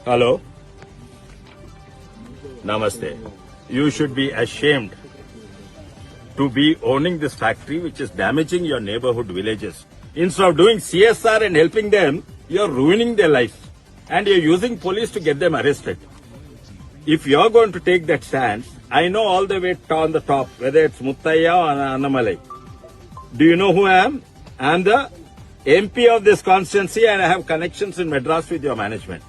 Hello. Namaste. You should be ashamed to be owning this factory which is damaging your neighborhood villages. Instead of doing CSR and helping them, you're ruining their life. And you're using police to get them arrested. If you're going to take that stance, I know all the way on the top, whether it's Muttaya or Annamalai. Do you know who I am? I'm the MP of this constituency and I have connections in Madras with your management.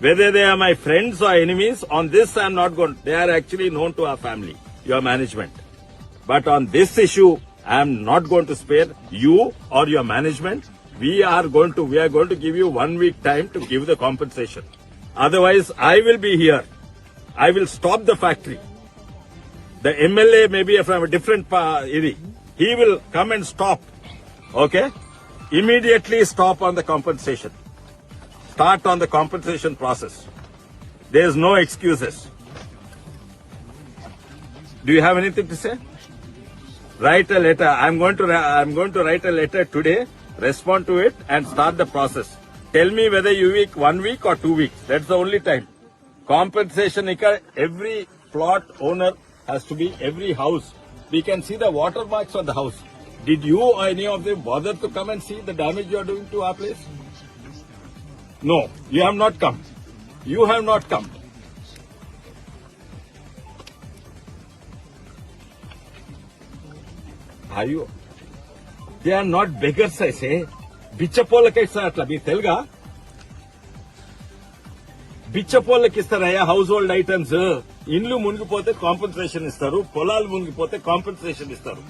Whether they are my friends or enemies, on this I'm not going. They are actually known to our family, your management. But on this issue, I am not going to spare you or your management. We are going to give you 1 week time to give the compensation. Otherwise, I will be here. I will stop the factory. The MLA may be from a different area. He will come and stop. Okay? Immediately stop on the compensation. Start on the compensation process. There is no excuses. Do you have anything to say? Write a letter. I'm going to write a letter today. Respond to it and start the process. Tell me whether you week 1 week or 2 weeks. That's the only time. Compensation, every plot owner has to be, every house. We can see the watermarks on the house. Did you or any of them bother to come and see the damage you are doing to our place? No, you have not come. You have not come. Are you? They are not beggars, I say. Bichapola kaisa atla bhi telga. Bichapola kistaraya household items. Inlu mungipote compensation istaru. Polal mungipote compensation istaru.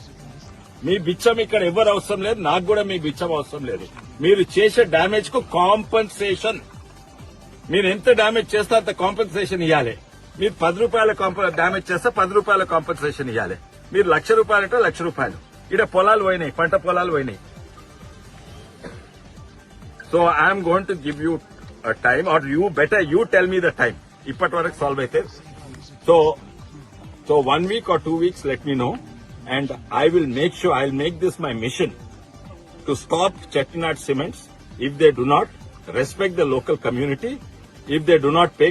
మీ బిచ్చం ఇక్కడ ఎవరు అవసరం లేదు, నాకు కూడా మీ బిచ్చం అవసరం లేదు. మీరు చేసే డ్యామేజ్ కు కాంపెన్సేషన్, మీరు ఎంత డ్యామేజ్ చేస్తే అంత కాంపెన్సేషన్ ఇవ్వాలి. మీరు 10 రూపాయల డ్యామేజ్ చేస్తే 10 రూపాయల కాంపెన్సేషన్ ఇవ్వాలి. మీరు ₹1,00,000 అంటే ₹1,00,000. ఇక్కడ పొలాలు పోయినాయి, పంట పొలాలు పోయినాయి. So I'm going to give you time, are you better you tell me the time. ఇప్పటి వరకు సాల్వ్ అయితే so 1 week or 2 weeks, let me know. And I will make sure, I'll make this my mission to stop Chettinad Cements if they do not respect the local community, if they do not pay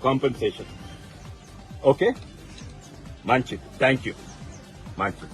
compensation. Okay? Manchit, thank you. Manchit.